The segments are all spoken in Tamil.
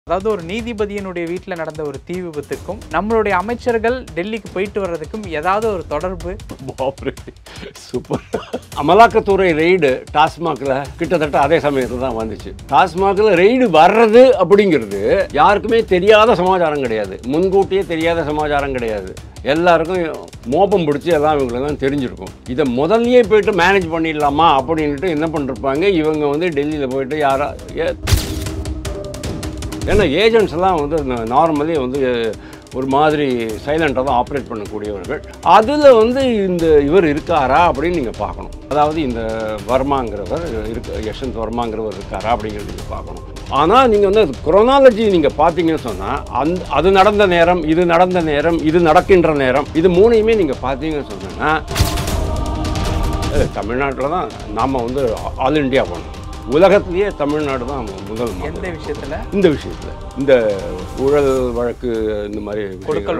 அதாவது ஒரு நீதிபதியினுடைய வீட்டில் நடந்த ஒரு தீ விபத்துக்கும் நம்மளுடைய அமைச்சர்கள் டெல்லிக்கு போயிட்டு வர்றதுக்கும் ஏதாவது ஒரு தொடர்பு? சூப்பர். அமலாக்கத்துறை ரெய்டு டாஸ்மாகில் கிட்டத்தட்ட அதே சமயத்தில் தான் வந்துச்சு. டாஸ்மாகில் ரெய்டு வர்றது அப்படிங்கிறது யாருக்குமே தெரியாத சமாச்சாரம் கிடையாது, முன்கூட்டியே தெரியாத சமாச்சாரம் கிடையாது. எல்லாருக்கும் மோப்பம் பிடிச்சி எல்லாம் இவங்களெல்லாம் தெரிஞ்சிருக்கும். இதை முதல்லயே போயிட்டு மேனேஜ் பண்ணிடலாமா அப்படின்ட்டு என்ன பண்ணிருப்பாங்க இவங்க வந்து டெல்லியில் போயிட்டு ஏன்னா ஏஜென்ட்ஸ் எல்லாம் வந்து நார்மலி வந்து ஒரு மாதிரி சைலண்டாக தான் ஆப்ரேட் பண்ணக்கூடியவர்கள். அதில் வந்து இவர் இருக்காரா அப்படின்னு நீங்கள் பார்க்கணும். அதாவது இந்த வர்மாங்கிறவர் யஷ்வந்த் வர்மாங்கிறவர் இருக்காரா அப்படிங்கிறது நீங்கள் பார்க்கணும். ஆனால் நீங்கள் வந்து குரோனாலஜி நீங்கள் பார்த்தீங்கன்னு சொன்னால் அது நடந்த நேரம், இது நடந்த நேரம், இது நடக்கின்ற நேரம், இது மூணையுமே நீங்கள் பார்த்தீங்கன்னு சொன்னீங்கன்னா தமிழ்நாட்டில் தான் நாம் வந்து ஆல் இண்டியா போனோம். உலகத்திலேயே தமிழ்நாடு தான் முதல். எந்த விஷயத்தில்? இந்த விஷயத்தில் இந்த ஊழல் வழக்கு, இந்த மாதிரி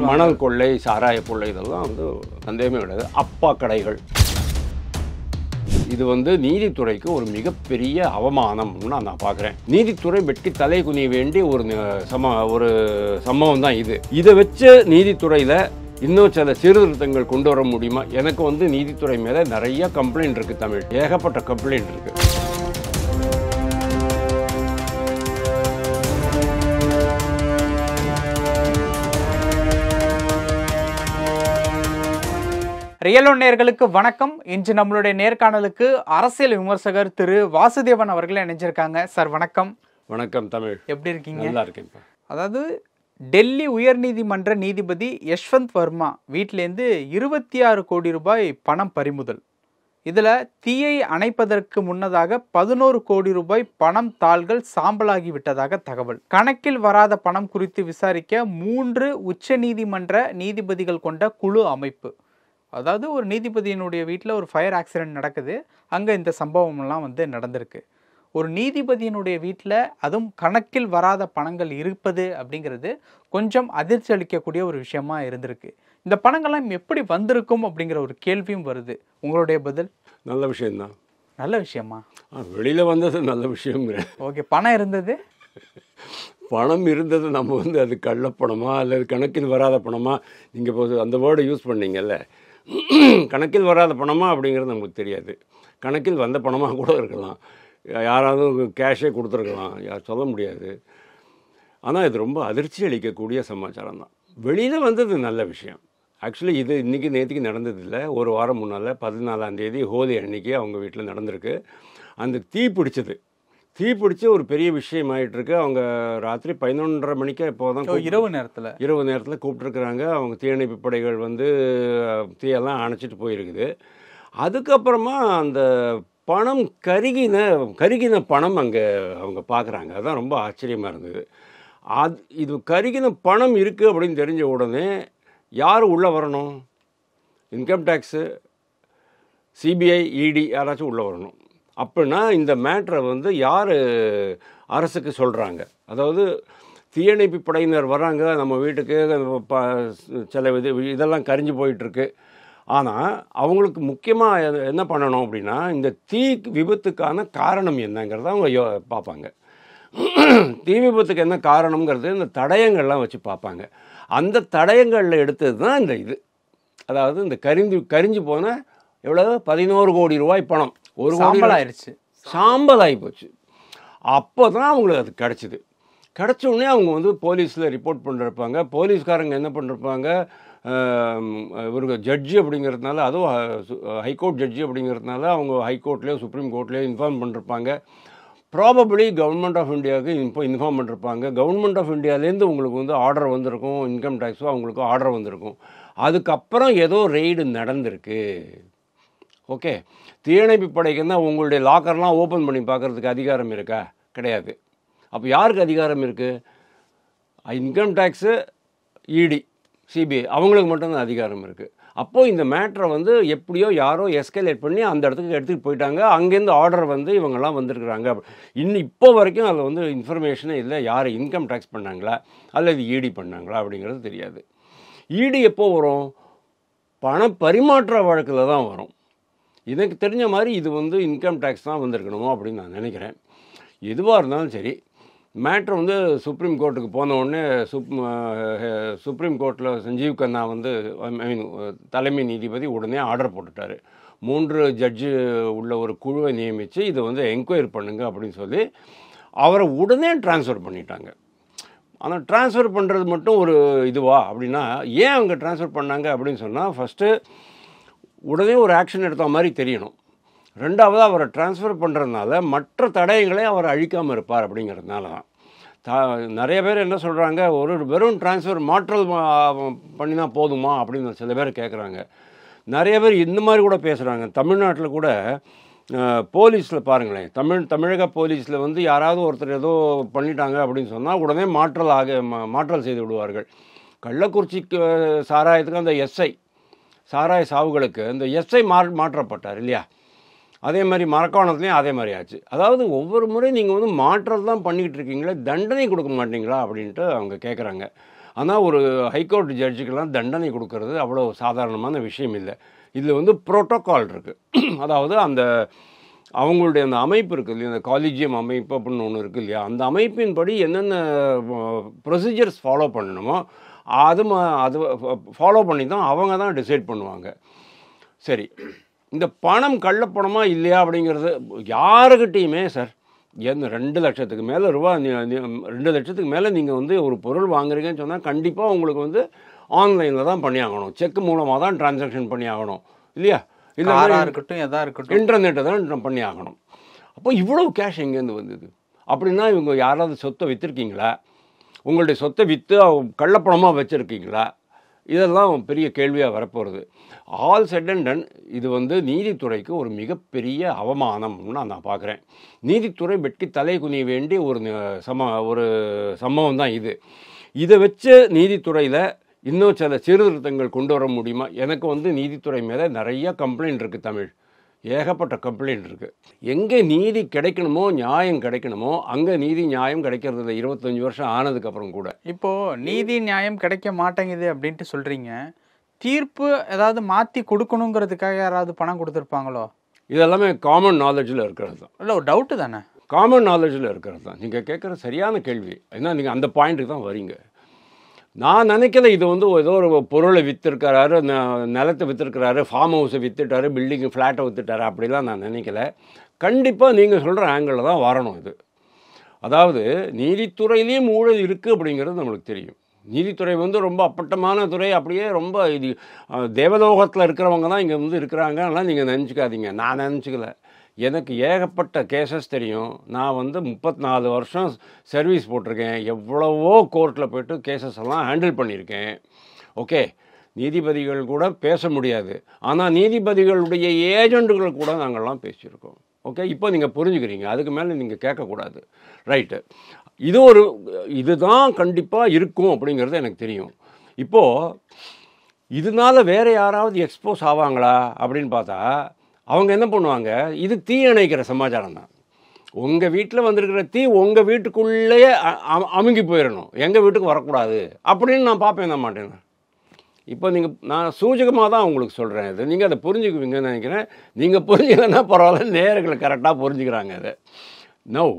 மணல் கொள்ளை, சாராய கொள்ளை, இதெல்லாம் வந்து சந்தேகமே கிடையாது. அப்பா கடைகள், இது வந்து நீதித்துறைக்கு ஒரு மிகப்பெரிய அவமானம்னு நான் பார்க்குறேன். நீதித்துறை வெட்டி தலை குனிய வேண்டிய ஒரு சம்பவம் தான் இது. இதை வச்சு நீதித்துறையில் இன்னும் சில சீர்திருத்தங்கள் கொண்டு வர முடியுமா? எனக்கு வந்து நீதித்துறை மேலே நிறைய கம்ப்ளைண்ட் இருக்குது. தமிழ் ஏகப்பட்ட கம்ப்ளைண்ட் இருக்குது. ரியலோ நேயர்களுக்கு வணக்கம். இன்று நம்மளுடைய நேர்காணலுக்கு அரசியல் விமர்சகர் திரு வாசுதேவன் அவர்கள் இணைஞ்சிருக்காங்க. சார் வணக்கம். வணக்கம் தமிழ், எப்படி இருக்கீங்க? நல்லா இருக்கேன். அதாவது டெல்லி உயர்நீதிமன்ற நீதிபதி யஷ்வந்த் வர்மா வீட்டிலேருந்து 26 கோடி ரூபாய் பணம் பறிமுதல். இதில் தீயை அணைப்பதற்கு முன்னதாக 11 கோடி ரூபாய் பணம் தாள்கள் சாம்பலாகி விட்டதாக தகவல். கணக்கில் வராத பணம் குறித்து விசாரிக்க 3 உச்ச நீதிமன்ற நீதிபதிகள் கொண்ட குழு அமைப்பு. அதாவது ஒரு நீதிபதியினுடைய வீட்டில் ஒரு ஃபயர் ஆக்சிடென்ட் நடக்குது, அங்கே இந்த சம்பவம்லாம் வந்து நடந்திருக்கு. ஒரு நீதிபதியினுடைய வீட்டில் அதுவும் கணக்கில் வராத பணங்கள் இருப்பது அப்படிங்கிறது கொஞ்சம் அதிர்ச்சி அளிக்கக்கூடிய ஒரு விஷயமா இருந்திருக்கு. இந்த பணங்கள்லாம் எப்படி வந்திருக்கும் அப்படிங்கிற ஒரு கேள்வியும் வருது. உங்களுடைய பதில்? நல்ல விஷயம்தான். நல்ல விஷயமா? வெளியில் வந்தது நல்ல விஷயம். ஓகே, பணம் இருந்தது. பணம் இருந்தது, நம்ம வந்து அது கள்ளப்பணமா அல்லது கணக்கில் வராத பணமா? நீங்கள் இப்போ அந்த வேர்டை யூஸ் பண்ணீங்கல்ல, கணக்கில் வராத பணமா அப்படிங்கிறது நமக்கு தெரியாது. கணக்கில் வந்த பணமாக கூட இருக்கலாம், யாராவது கேஷே கொடுத்துருக்கலாம், சொல்ல முடியாது. ஆனால் இது ரொம்ப அதிர்ச்சி அளிக்கக்கூடிய சமாச்சாரம் தான். வெளியில் வந்தது நல்ல விஷயம். ஆக்சுவலி இது இன்றைக்கி நேற்றுக்கு நடந்ததில்லை, ஒரு வாரம் முன்னால் 14ஆம் தேதி ஹோலி அன்னைக்கு அவங்க வீட்டில் நடந்திருக்கு. அந்த தீ பிடிச்சி ஒரு பெரிய விஷயம் ஆகிட்டுருக்கு. அவங்க ராத்திரி 11:30 மணிக்கு இப்போது தான் இரவு நேரத்தில் கூப்பிட்ருக்குறாங்க. அவங்க தீயணைப்பு படைகள் வந்து தீயெல்லாம் அணைச்சிட்டு போயிருக்குது. அதுக்கப்புறமா அந்த பணம் கருகின பணம் அங்கே அவங்க பார்க்குறாங்க. அதுதான் ரொம்ப ஆச்சரியமாக இருந்தது. இது கருகின பணம் இருக்குது அப்படின்னு தெரிஞ்ச உடனே யார் உள்ளே வரணும்? இன்கம் டேக்ஸு, சிபிஐ, இடி யாராச்சும் உள்ளே வரணும். அப்படின்னா இந்த மேட்ரை வந்து யார் அரசுக்கு சொல்கிறாங்க? அதாவது தீயணைப்பு படையினர் வராங்க நம்ம வீட்டுக்கு, சில இதெல்லாம் கரிஞ்சு போயிட்டுருக்கு. ஆனால் அவங்களுக்கு முக்கியமாக என்ன பண்ணணும் அப்படின்னா, இந்த தீ விபத்துக்கான காரணம் என்னங்கிறத அவங்க பார்ப்பாங்க. தீ விபத்துக்கு என்ன காரணங்கிறது இந்த தடயங்கள்லாம் வச்சு பார்ப்பாங்க. அந்த தடயங்களில் எடுத்தது தான் இந்த இது. அதாவது இந்த கரிஞ்சு போன எவ்வளோ 11 கோடி ரூபாய் பணம் ஒரு சாம்பலாயிருச்சு, சாம்பலாகி போச்சு. அப்போ தான் அவங்களுக்கு அது கிடச்சிது. கிடச்ச உடனே அவங்க வந்து போலீஸில் ரிப்போர்ட் பண்ணிருப்பாங்க. போலீஸ்காரங்க என்ன பண்ணிருப்பாங்க, இவருக்கு ஜட்ஜி அப்படிங்கிறதுனால, அதுவும் ஹைகோர்ட் ஜட்ஜி அப்படிங்கிறதுனால அவங்க ஹைகோர்ட்லேயோ சுப்ரீம் கோர்ட்லேயோ இன்ஃபார்ம் பண்ணிருப்பாங்க. ப்ராபபிளி கவர்மெண்ட் ஆஃப் இந்தியாவுக்கு இன்ஃபார்ம் பண்ணிருப்பாங்க. கவர்மெண்ட் ஆஃப் இந்தியாவிலேருந்து உங்களுக்கு வந்து ஆர்டர் வந்திருக்கும், இன்கம் டேக்ஸோ அவங்களுக்கு ஆர்டர் வந்திருக்கும். அதுக்கப்புறம் ஏதோ ரெய்டு நடந்திருக்கு. ஓகே, தீயணைப்பு படைக்குன்னா உங்களுடைய லாக்கர்லாம் ஓப்பன் பண்ணி பார்க்குறதுக்கு அதிகாரம் இருக்கா? கிடையாது. அப்போ யாருக்கு அதிகாரம் இருக்குது? இன்கம் டேக்ஸு, இடி, சிபிஐ அவங்களுக்கு மட்டும்தான் அதிகாரம் இருக்குது. அப்போது இந்த மேட்ரை வந்து எப்படியோ யாரோ எஸ்கலேட் பண்ணி அந்த இடத்துக்கு எடுத்துகிட்டு போயிட்டாங்க. அங்கேருந்து ஆர்டர் வந்து இவங்கெல்லாம் வந்திருக்குறாங்க. இப்போ வரைக்கும் அதில் வந்து இன்ஃபர்மேஷனே இல்லை. யார் இன்கம் டேக்ஸ் பண்ணாங்களா அல்லது இடி பண்ணாங்களா அப்படிங்கிறது தெரியாது. இடி எப்போ வரும்? பண பரிமாற்ற வழக்கில் தான் வரும். எனக்கு தெரிஞ்ச மாதிரி இது வந்து இன்கம் டேக்ஸ் தான் வந்திருக்கணுமோ அப்படின்னு நான் நினைக்கிறேன். எதுவாக இருந்தாலும் சரி, மேட்ரு வந்து சுப்ரீம் கோர்ட்டுக்கு போன உடனே சுப்ரீம் கோர்ட்டில் சஞ்சீவ் கண்ணா வந்து ஐ மீன் தலைமை நீதிபதி உடனே ஆர்டர் போட்டுட்டார். 3 ஜட்ஜு உள்ள ஒரு குழுவை நியமித்து இதை வந்து என்கொயரி பண்ணுங்க அப்படின்னு சொல்லி அவரை உடனே ட்ரான்ஸ்ஃபர் பண்ணிட்டாங்க. ஆனால் ட்ரான்ஸ்ஃபர் பண்ணுறது மட்டும் ஒரு இதுவா அப்படின்னா, ஏன் அவங்க ட்ரான்ஸ்ஃபர் பண்ணாங்க அப்படின்னு சொன்னால், ஃபஸ்ட்டு உடனே ஒரு ஆக்ஷன் எடுத்த மாதிரி தெரியணும். ரெண்டாவது, அவரை ட்ரான்ஸ்ஃபர் பண்ணுறதுனால மற்ற தடயங்களை அவர் அழிக்காமல் இருப்பார் அப்படிங்கிறதுனால தான். நிறைய பேர் என்ன சொல்கிறாங்க, ஒரு வெறும் ட்ரான்ஸ்ஃபர் மாற்றல் பண்ணினா போதுமா அப்படின்னு சில பேர் கேட்குறாங்க. நிறைய பேர் இந்த மாதிரி கூட பேசுகிறாங்க. தமிழ்நாட்டில் கூட போலீஸில் பாருங்களேன், தமிழக போலீஸில் வந்து யாராவது ஒருத்தர் ஏதோ பண்ணிட்டாங்க அப்படின்னு சொன்னால் உடனே மாற்றல் செய்து விடுவார்கள். கள்ளக்குறிச்சிக்கு சாராயத்துக்கு அந்த எஸ்ஐ சாராய சாவுகளுக்கு அந்த எஸ்ஐ மாற்றப்பட்டார் இல்லையா? அதே மாதிரி மரக்காணத்துலேயும் அதே மாதிரி ஆச்சு. அதாவது ஒவ்வொரு முறை நீங்கள் வந்து மாற்றல் தான் பண்ணிக்கிட்டு இருக்கீங்களே, தண்டனை கொடுக்க மாட்டீங்களா அப்படின்ட்டு அவங்க கேட்குறாங்க. ஆனால் ஒரு ஹைகோர்ட் ஜட்ஜுக்கெல்லாம் தண்டனை கொடுக்கறது அவ்வளோ சாதாரணமான விஷயம் இல்லை. இதில் வந்து ப்ரோட்டோக்கால் இருக்குது. அதாவது அந்த அவங்களுடைய அந்த அமைப்பு இருக்குது இல்லையா, அந்த காலேஜியம் அமைப்பு அப்படின்னு ஒன்று இருக்குது இல்லையா, அந்த அமைப்பின்படி என்னென்ன ப்ரொசீஜர்ஸ் ஃபாலோ பண்ணணுமோ அது ஃபாலோ பண்ணி தான் அவங்க தான் டிசைட் பண்ணுவாங்க. சரி, இந்த பணம் கள்ளப்பணமா இல்லையா அப்படிங்கிறது யாருக்கிட்டேயுமே சார், 2 லட்சத்துக்கு மேலே ரூபா 2 லட்சத்துக்கு மேலே நீங்கள் வந்து ஒரு பொருள் வாங்குறீங்கன்னு சொன்னால் கண்டிப்பாக உங்களுக்கு வந்து ஆன்லைனில் தான் பண்ணி ஆகணும், செக் மூலமாக தான் டிரான்சாக்ஷன் பண்ணி ஆகணும் இல்லையா? இல்லை இருக்கட்டும் எதாக இருக்கட்டும் இன்டர்நெட்டை தான் பண்ணி ஆகணும். அப்போ இவ்வளவு கேஷ் எங்கேருந்து வந்தது? அப்படின்னா இவங்க யாராவது சொத்தை விற்றுருக்கீங்களா? உங்களுடைய சொத்தை விற்று கள்ளப்பணமாக வச்சுருக்கீங்களா? இதெல்லாம் பெரிய கேள்வியாக வரப்போகிறது. ஆல் செட் அண்ட் டன் இது வந்து நீதித்துறைக்கு ஒரு மிகப்பெரிய அவமானம்னு நான் பார்க்குறேன். நீதித்துறை வெட்கி தலை குனிய வேண்டிய ஒரு சம்பவம் தான் இது. இதை வச்சு நீதித்துறையில் இன்னும் சில சீர்திருத்தங்கள் கொண்டு வர முடியுமா? எனக்கு வந்து நீதித்துறை மேலே நிறைய கம்ப்ளைண்ட் இருக்குது. தமிழ் ஏகப்பட்ட கம்ப்ளைண்ட் இருக்குது. எங்கே நீதி கிடைக்கணுமோ, நியாயம் கிடைக்கணுமோ, அங்கே நீதி நியாயம் கிடைக்கிறது இல்லை. 25 வருஷம் ஆனதுக்கப்புறம் கூட இப்போது நீதி நியாயம் கிடைக்க மாட்டேங்குது அப்படின்ட்டு சொல்கிறீங்க. தீர்ப்பு ஏதாவது மாற்றி கொடுக்கணுங்கிறதுக்காக யாராவது பணம் கொடுத்துருப்பாங்களோ? இதெல்லாமே காமன் நாலேஜில் இருக்கிறது தான். இல்லை, ஒரு டவுட்டு தானே? காமன் நாலேஜில் இருக்கிறது தான். நீங்கள் கேட்குற சரியான கேள்வி. ஏன்னா நீங்கள் அந்த பாயிண்ட்டுக்கு தான் வரீங்க. நான் நினைக்கல இது வந்து ஏதோ ஒரு பொருளை விற்றுருக்கிறாரு, நிலத்தை விற்றுருக்கிறாரு, ஃபார்ம் ஹவுஸை விற்றுட்டாரு, பில்டிங்கு ஃப்ளாட்டை விற்றுட்டாரு, அப்படிலாம் நான் நினைக்கல. கண்டிப்பாக நீங்கள் சொல்கிற ஆங்கிளில் தான் வரணும் இது. அதாவது நீதித்துறையிலையும் ஊழல் இருக்குது அப்படிங்கிறது நம்மளுக்கு தெரியும். நீதித்துறை வந்து ரொம்ப அப்பட்டமான துறை, அப்படியே ரொம்ப இது தேவலோகத்தில் இருக்கிறவங்க தான் இங்கே வந்து இருக்கிறாங்க. அதெல்லாம் நீங்கள் நினச்சிக்காதீங்க. நான் நினச்சிக்கல. எனக்கு ஏகப்பட்ட கேசஸ் தெரியும். நான் வந்து 34 வருஷம் சர்வீஸ் போட்டிருக்கேன். எவ்வளவோ கோர்ட்டில் போய்ட்டு கேசஸ் எல்லாம் ஹேண்டில் பண்ணியிருக்கேன். ஓகே, நீதிபதிகள் கூட பேச முடியாது, ஆனால் நீதிபதிகளுடைய ஏஜெண்டுகள் கூட நாங்கள்லாம் பேசியிருக்கோம். ஓகே, இப்போ நீங்கள் புரிஞ்சுக்கிறீங்க. அதுக்கு மேலே நீங்கள் கேட்கக்கூடாது. ரைட்டு, இதுதான் கண்டிப்பாக இருக்கும் அப்படிங்கிறது எனக்கு தெரியும். இப்போது இதனால் வேறு யாராவது எக்ஸ்போஸ் ஆவாங்களா அப்படின்னு பார்த்தா அவங்க என்ன பண்ணுவாங்க, இது தீ அணைக்கிற சமாச்சாரம் தான். உங்கள் வீட்டில் வந்திருக்கிற தீ உங்கள் வீட்டுக்குள்ளேயே அமுங்கி போயிடணும், எங்கள் வீட்டுக்கு வரக்கூடாது அப்படின்னு நான் பார்ப்பேன். நான் மாட்டேன். இப்போ நான் சூச்சகமாக தான் உங்களுக்கு சொல்கிறேன். இது நீங்கள் அதை புரிஞ்சுக்குவீங்கன்னு நினைக்கிறேன். நீங்கள் புரிஞ்சுக்கலன்னா பரவாயில்ல, நேயர்களை கரெக்டாக புரிஞ்சுக்கிறாங்க அதை. நோ,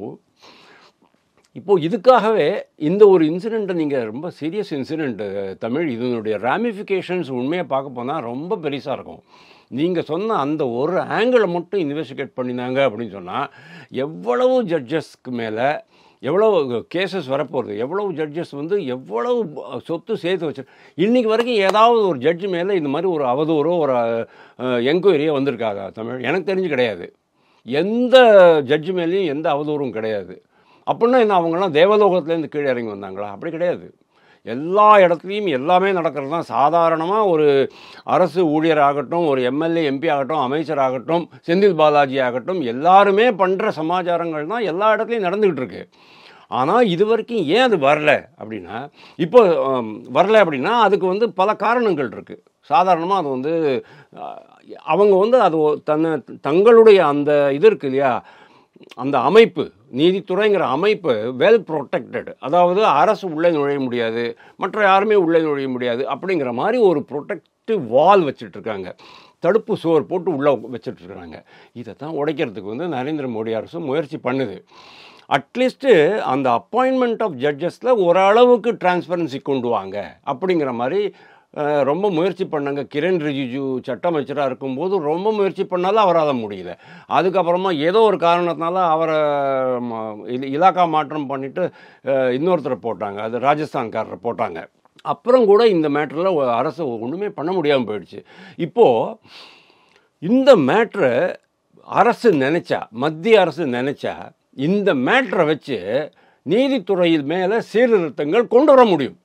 இப்போது இதுக்காகவே இந்த ஒரு இன்சிடெண்ட்டை நீங்கள் ரொம்ப சீரியஸ் இன்சிடெண்ட்டு தமிழ், இதனுடைய ராமிஃபிகேஷன்ஸ் உண்மையை பார்க்க போனால் ரொம்ப பெருசாக இருக்கும். நீங்கள் சொன்ன அந்த ஒரு ஆங்கிளை மட்டும் இன்வெஸ்டிகேட் பண்ணினாங்க அப்படின்னு சொன்னால் எவ்வளவு ஜட்ஜஸ்க்கு மேலே எவ்வளவு கேசஸ் வரப்போகுது, எவ்வளவு ஜட்ஜஸ் வந்து எவ்வளவு சொத்து சேர்த்து வச்சு இன்றைக்கி வரைக்கும் ஏதாவது ஒரு ஜட்ஜு மேலே இந்த மாதிரி ஒரு அவதூறோ ஒரு என்கொயரியோ வந்திருக்காங்க தமிழ்? எனக்கு தெரிஞ்சு கிடையாது. எந்த ஜட்ஜு மேலேயும் எந்த அவதூறும் கிடையாது. அப்படின்னா என்ன, அவங்களாம் தேவலோகத்துலேருந்து கீழே இறங்கி வந்தாங்களா? அப்படி கிடையாது. எல்லா இடத்துலையும் எல்லாமே நடக்கிறது தான். சாதாரணமாக ஒரு அரசு ஊழியராகட்டும், ஒரு எம்எல்ஏ எம்பி ஆகட்டும், அமைச்சராகட்டும், செந்தில் பாலாஜி ஆகட்டும், எல்லாருமே பண்ணுற சமாச்சாரங்கள் தான் எல்லா இடத்துலையும் நடந்துக்கிட்டு இருக்கு. ஆனால் இது வரைக்கும் ஏன் அது வரல அப்படின்னா, இப்போ வரல அப்படின்னா அதுக்கு வந்து பல காரணங்கள் இருக்குது. சாதாரணமாக அது வந்து அவங்க வந்து அது தங்களுடைய அந்த இது இருக்கு இல்லையா, அந்த அமைப்பு, நீதித்துறைங்கிற அமைப்பு வெல் ப்ரொடெக்டட். அதாவது அரசு உள்ளே நுழைய முடியாது, மற்ற யாருமே உள்ளே நுழைய முடியாது அப்படிங்கிற மாதிரி ஒரு ப்ரொடெக்டிவ் வால் வச்சுட்ருக்காங்க, தடுப்பு சுவர் போட்டு உள்ளே வச்சுட்ருக்குறாங்க. இதை தான் உடைக்கிறதுக்கு வந்து நரேந்திர மோடி அரசு முயற்சி பண்ணுது. அட்லீஸ்ட்டு அந்த அப்பாயின்மெண்ட் ஆஃப் ஜட்ஜஸில் ஓரளவுக்கு டிரான்ஸ்பரன்சி கொண்டு வாங்க அப்படிங்கிற மாதிரி ரொம்ப முயற்சி பண்ணாங்க. கிரண் ரிஜிஜு சட்ட அமைச்சராக இருக்கும்போது ரொம்ப முயற்சி பண்ணாலும் அவரால் முடியல. அதுக்கப்புறமா ஏதோ ஒரு காரணத்தினால அவரை இலாக்கா மாற்றம் பண்ணிவிட்டு இன்னொருத்தரை போட்டாங்க, அது ராஜஸ்தான்காரரை போட்டாங்க. அப்புறம் கூட இந்த மேட்டரில் அரசு ஒன்றுமே பண்ண முடியாமல் போயிடுச்சு. இப்போது இந்த மேட்ரை அரசு நினச்சா, மத்திய அரசு நினச்சா இந்த மேட்ரை வச்சு நீதித்துறையில் மேலே சீர்திருத்தங்கள் கொண்டு வர முடியும்.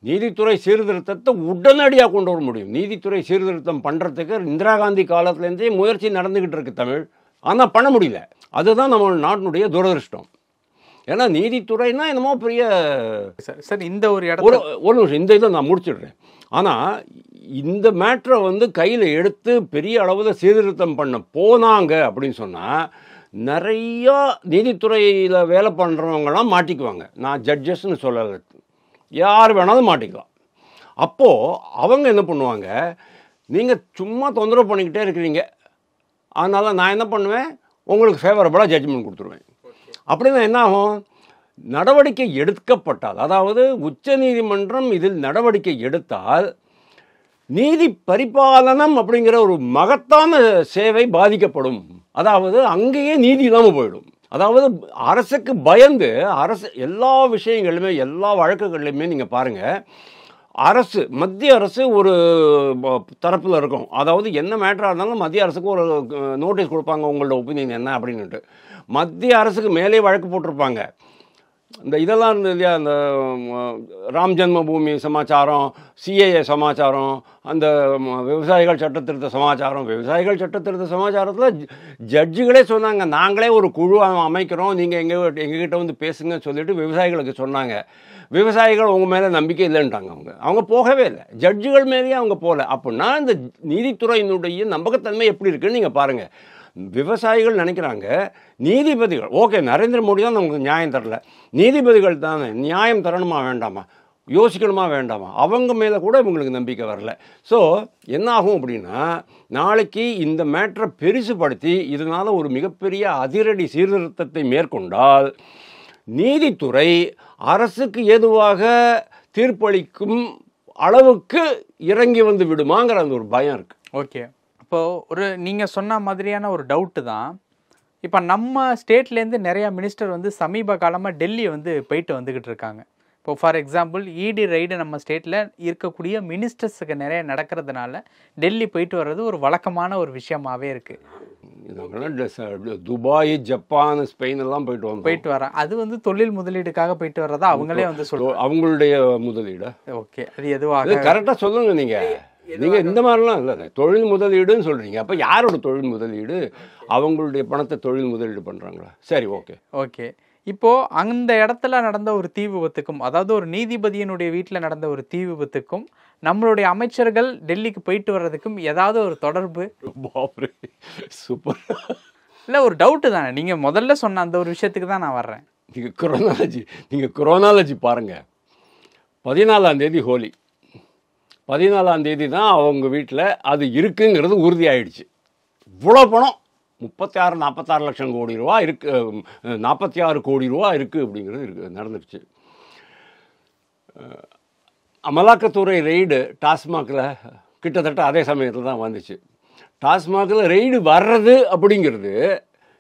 நீதித்துறை சீர்திருத்தத்தை உடனடியாக கொண்டு வர முடியும். நீதித்துறை சீர்திருத்தம் பண்ணுறதுக்கு இந்திரா காந்தி காலத்துலேருந்தே முயற்சி நடந்துக்கிட்டு இருக்கு தமிழ், ஆனால் பண்ண முடியல. அதுதான் நம்ம நாட்டினுடைய துரதிருஷ்டம். ஏன்னா நீதித்துறைனா என்னமோ பெரிய சார் இந்த ஒரு நிமிஷம் இந்த இதை நான் முடிச்சிடுறேன். ஆனால் இந்த மேட்ரை வந்து கையில் எடுத்து பெரிய அளவில் சீர்திருத்தம் பண்ண போனாங்க அப்படின்னு சொன்னால் நிறையா நீதித்துறையில் வேலை பண்ணுறவங்களாம் மாட்டிக்குவாங்க. நான் ஜட்ஜஸ்ன்னு சொல்லலை, யார் வேணாலும் மாட்டிக்கலாம். அப்போது அவங்க என்ன பண்ணுவாங்க, நீங்கள் சும்மா தொந்தரவு பண்ணிக்கிட்டே இருக்கிறீங்க, அதனால் நான் என்ன பண்ணுவேன், உங்களுக்கு ஃபேவரபுளாக ஜட்ஜ்மெண்ட் கொடுத்துருவேன். அப்படின்னா என்ன ஆகும், நடவடிக்கை எடுக்கப்பட்டால், அதாவது உச்ச நீதிமன்றம் இதில் நடவடிக்கை எடுத்தால் நீதி பரிபாலனம் அப்படிங்கிற ஒரு மகத்தான சேவை பாதிக்கப்படும். அதாவது அங்கேயே நீதி இல்லாமல் போயிடும். அதாவது அரசுக்கு பயந்து அரசு எல்லா விஷயங்களுமே எல்லா வழக்குகள்லையுமே நீங்கள் பாருங்கள், அரசு மத்திய அரசு ஒரு தரப்பில் இருக்கும். அதாவது என்ன மேட்டராக இருந்தாலும் மத்திய அரசுக்கு ஒரு நோட்டீஸ் கொடுப்பாங்க, உங்களோட ஒப்பீனியன் என்ன அப்படின்ட்டு. மத்திய அரசுக்கு மேலே வழக்கு போட்டிருப்பாங்க. இந்த இதெல்லாம் இருந்தது இல்லையா, அந்த ராம் ஜென்மபூமி சமாச்சாரம், சிஏஏ சமாச்சாரம், அந்த விவசாயிகள் சட்டத்திருத்த சமாச்சாரம். விவசாயிகள் சட்டத்திருத்த சமாச்சாரத்தில் ஜட்ஜுகளே சொன்னாங்க, நாங்களே ஒரு குழு அமைக்கிறோம், நீங்கள் எங்ககிட்ட வந்து பேசுங்கன்னு சொல்லிட்டு விவசாயிகளுக்கு சொன்னாங்க. விவசாயிகள் உங்கள் மேலே நம்பிக்கை இல்லைன்ட்டாங்க. அவங்க போகவே இல்லை, ஜட்ஜுகள் மேலேயே அவங்க போகல. அப்படின்னா இந்த நீதித்துறையினுடைய நம்பகத்தன்மை எப்படி இருக்குன்னு நீங்கள் பாருங்கள். விவசாயிகள் நினைக்கிறாங்க நீதிபதிகள், ஓகே நரேந்திர மோடி தான் நமக்கு நியாயம் தரல, நீதிபதிகள் தானே நியாயம் தரணுமா வேண்டாமா, யோசிக்கணுமா வேண்டாமா, அவங்க மேலே கூட இவங்களுக்கு நம்பிக்கை வரல. ஸோ என்ன ஆகும் அப்படின்னா, நாளைக்கு இந்த மேட்டரை பெருசுபடுத்தி இதனால் ஒரு மிகப்பெரிய அதிரடி சீர்திருத்தத்தை மேற்கொண்டால் நீதித்துறை அரசுக்கு ஏதுவாக தீர்ப்பளிக்கும் அளவுக்கு இறங்கி வந்து விடுமாங்கிற அந்த ஒரு பயம் இருக்குது. ஓகே, இப்போது நீங்கள் சொன்ன மாதிரியான ஒரு டவுட்டு தான். இப்போ நம்ம ஸ்டேட்லேருந்து நிறையா மினிஸ்டர் வந்து சமீப காலமாக டெல்லி வந்து போயிட்டு வந்துக்கிட்டு இருக்காங்க. இப்போ ஃபார் எக்ஸாம்பிள் இடி ரைடு நம்ம ஸ்டேட்டில் இருக்கக்கூடிய மினிஸ்டர்ஸுக்கு நிறைய நடக்கிறதுனால டெல்லி போயிட்டு வர்றது ஒரு வழக்கமான ஒரு விஷயமாகவே இருக்குது. துபாய், ஜப்பான், ஸ்பெயின் எல்லாம் போயிட்டு வராங்க. அது வந்து தொழில் முதலீடுக்காக போயிட்டு வர்றதா அவங்களே வந்து சொல்லுவாங்க, அவங்களுடைய முதலீடு. ஓகே, அது எதுவாக கரெக்டாக சொல்லுங்க. நீங்கள் இந்த மாதிரிலாம் இல்லை, தொழில் முதலீடுன்னு சொல்கிறீங்க. அப்போ யாரோட தொழில் முதலீடு? அவங்களுடைய பணத்தை தொழில் முதலீடு பண்ணுறாங்களா? சரி, ஓகே ஓகே. இப்போது அந்த இடத்துல நடந்த ஒரு தீ விபத்துக்கும், அதாவது ஒரு நீதிபதியினுடைய வீட்டில் நடந்த ஒரு தீ விபத்துக்கும் நம்மளுடைய அமைச்சர்கள் டெல்லிக்கு போயிட்டு வர்றதுக்கும் ஏதாவது ஒரு தொடர்பு? சூப்பர். இல்லை, ஒரு டவுட்டு தானே. நீங்கள் முதல்ல சொன்ன அந்த ஒரு விஷயத்துக்கு தான் நான் வர்றேன். நீங்கள் குரோனாலஜி பாருங்கள். 14ஆம் தேதி ஹோலி, 14ஆம் தேதி தான் அவங்க வீட்டில் அது இருக்குங்கிறது உறுதி ஆயிடுச்சு. இவ்வளோ பணம் 46 லட்சம் கோடி ரூபா இருக்கு, 46 கோடி ரூபா இருக்குது அப்படிங்கிறது நடந்துருச்சு. அமலாக்கத்துறை ரெய்டு டாஸ்மாகில் கிட்டத்தட்ட அதே சமயத்தில் தான் வந்துச்சு. டாஸ்மாகில் ரெய்டு வர்றது அப்படிங்கிறது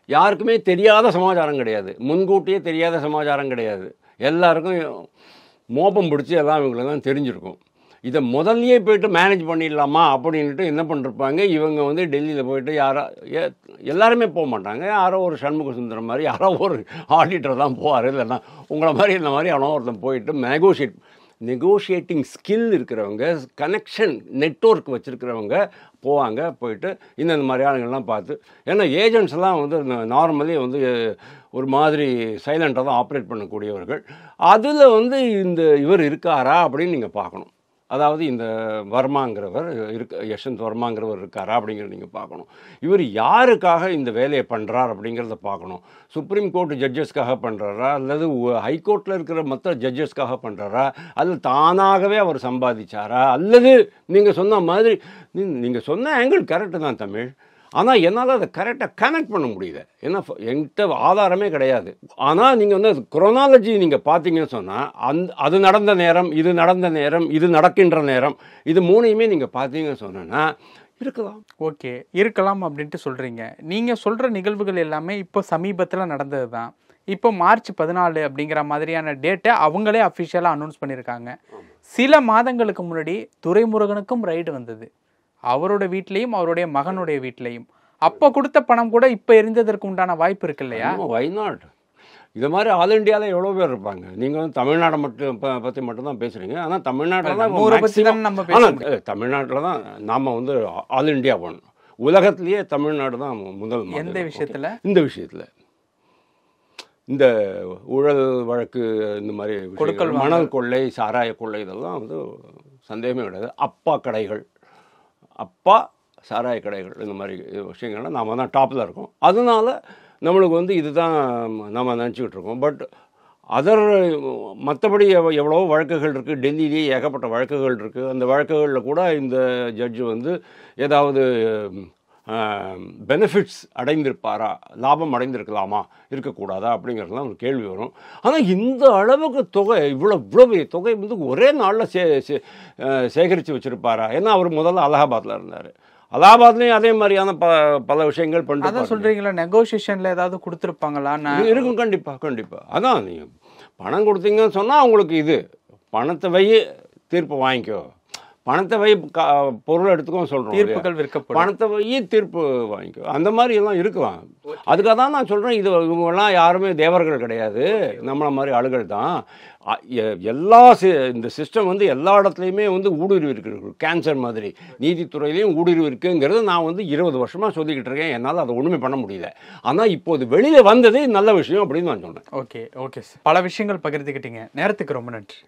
யாருக்குமே தெரியாத சமாச்சாரம் கிடையாது, முன்கூட்டியே தெரியாத சமாச்சாரம் கிடையாது. எல்லாருக்கும் மோப்பம் பிடிச்சி எல்லாம் இவங்களெல்லாம் தெரிஞ்சிருக்கும். இதை முதல்லையே போய்ட்டு மேனேஜ் பண்ணிடலாமா அப்படின்ட்டு என்ன பண்ணிருப்பாங்க இவங்க வந்து டெல்லியில் போய்ட்டு எல்லாருமே போக மாட்டாங்க. யாரோ ஒரு சண்முக சுந்தரம் மாதிரி யாரோ ஒரு ஆடிட்டர் தான் போவார். இல்லைன்னா உங்களை மாதிரி இந்த மாதிரி அவனோ ஒருத்தன் போயிட்டு நெகோஷியேட்டிங் ஸ்கில் இருக்கிறவங்க, கனெக்ஷன் நெட்வொர்க் வச்சுருக்கிறவங்க போவாங்க. போயிட்டு இந்த மாதிரி ஆளுங்கள்லாம் பார்த்து, ஏன்னா ஏஜென்ட்ஸ் எல்லாம் வந்து நார்மலி வந்து ஒரு மாதிரி சைலண்ட்டாக தான் ஆப்ரேட் பண்ணக்கூடியவர்கள். அதில் வந்து இவர் இருக்காரா அப்படின்னு நீங்கள் பார்க்கணும். அதாவது இந்த வர்மாங்கிறவர் யஷ்வந்த் வர்மாங்கிறவர் இருக்காரா அப்படிங்கிறத நீங்கள் பார்க்கணும். இவர் யாருக்காக இந்த வேலையை பண்ணுறார் அப்படிங்கிறத பார்க்கணும். சுப்ரீம் கோர்ட் ஜட்ஜஸ்க்காக பண்ணுறாரா, அல்லது ஹைகோர்ட்டில் இருக்கிற மற்ற ஜட்ஜஸ்க்காக பண்ணுறாரா, அல்லது தானாகவே அவர் சம்பாதிச்சாரா, அல்லது நீங்கள் சொன்ன மாதிரி நீங்கள் சொன்ன ஆங்கிள் கரெக்டு தான் தமிழ். ஆனால் என்னால் அதை கரெக்டாக கனெக்ட் பண்ண முடியல. ஏன்னா என்கிட்ட ஆதாரமே கிடையாது. ஆனால் நீங்கள் வந்து அது குரோனாலஜி நீங்கள் பார்த்தீங்கன்னு சொன்னால் அது நடந்த நேரம், இது நடந்த நேரம், இது நடக்கின்ற நேரம், இது மூணையுமே நீங்கள் பார்த்தீங்கன்னு சொன்னோன்னா இருக்கலாம். ஓகே, இருக்கலாம் அப்படின்ட்டு சொல்கிறீங்க. நீங்கள் சொல்கிற நிகழ்வுகள் எல்லாமே இப்போ சமீபத்தில் நடந்தது தான். இப்போ மார்ச் 14 அப்படிங்கிற மாதிரியான டேட்டை அவங்களே அஃபிஷியலாக அனௌன்ஸ் பண்ணியிருக்காங்க. சில மாதங்களுக்கு முன்னாடி துரைமுருகனுக்கும் ரைடு வந்தது, அவரோட வீட்லேயும் அவருடைய மகனுடைய வீட்லேயும். அப்போ கொடுத்த பணம் கூட இப்போ எரிந்ததற்கு உண்டான வாய்ப்பு இருக்கு இல்லையா? Why not? இது மாதிரி ஆல் இண்டியாவில் எவ்வளோ பேர் இருப்பாங்க. நீங்கள் வந்து தமிழ்நாடை பற்றி மட்டும்தான் பேசுகிறீங்க. ஆனால் தமிழ்நாட்டில் தான் நம்ம தமிழ்நாட்டில் தான் நாம் வந்து ஆல் இண்டியா பண்ணணும். உலகத்திலேயே தமிழ்நாடு தான் முதல். எந்த விஷயத்தில்? இந்த விஷயத்தில் இந்த ஊழல் வழக்கு, இந்த மாதிரி கொடுக்கல், மணல் கொள்ளை, சாராய கொள்ளை, இதெல்லாம் வந்து சந்தேகமே கிடையாது. அப்பா கடைகள், அப்பா சாராய கடைகள், இந்த மாதிரி விஷயங்கள்லாம் நாம் தான் டாப்பில் இருக்கோம். அதனால நம்மளுக்கு வந்து இதுதான் நம்ம நினச்சிக்கிட்டு இருக்கோம். பட் மற்றபடி எவ்வளோ வழக்குகள் இருக்குது. டெல்லியிலேயே ஏகப்பட்ட வழக்குகள் இருக்குது. அந்த வழக்குகளில் கூட இந்த ஜட்ஜு வந்து ஏதாவது பெனிஃபிட்ஸ் அடைந்திருப்பாரா, லாபம் அடைந்திருக்கலாமா, இருக்கக்கூடாதா அப்படிங்கிறதுலாம் ஒரு கேள்வி வரும். ஆனால் இந்த அளவுக்கு தொகை, இவ்வளோ பெரிய தொகை வந்து ஒரே நாளில் சேகரித்து வச்சுருப்பாரா? ஏன்னா அவர் முதல்ல அலகாபாத்தில் இருந்தார். அலகாபாத்லேயும் அதே மாதிரியான பல விஷயங்கள் பண்ணிட்டு. அதான் சொல்கிறீங்களா, நெகோசியேஷனில் ஏதாவது கொடுத்துருப்பாங்களா? இருக்கும், கண்டிப்பாக. அதான் நீங்கள் பணம் கொடுத்தீங்கன்னு சொன்னால் அவங்களுக்கு இது பணத்தை வை, தீர்ப்பு வாங்கிக்கோ, பணத்தை வை, பொருள் எடுத்துக்கோ சொல்கிறோம். தீர்ப்புகள் விற்கப்படும், பணத்தை வை, தீர்ப்பு வாங்கிக்கோ, அந்த மாதிரி எல்லாம் இருக்கலாம். அதுக்காக தான் நான் சொல்கிறேன், இவங்கெல்லாம் யாருமே தேவர்கள் கிடையாது, நம்மளை மாதிரி ஆளுகள் தான். இந்த சிஸ்டம் வந்து எல்லா இடத்துலையுமே வந்து ஊடுருவி இருக்கு. கேன்சர் மாதிரி நீதித்துறையிலையும் ஊடுருவி இருக்குங்கிறது நான் வந்து 20 வருஷமாக சொல்லிக்கிட்டு இருக்கேன். என்னால் அதை ஒன்றுமே பண்ண முடியல. ஆனால் இப்போது வெளியில் வந்ததே நல்ல விஷயம் அப்படின்னு நான் சொன்னேன். ஓகே, பல விஷயங்கள் பகிர்ந்துக்கிட்டீங்க. நேரத்துக்கு ரொம்ப நன்றி.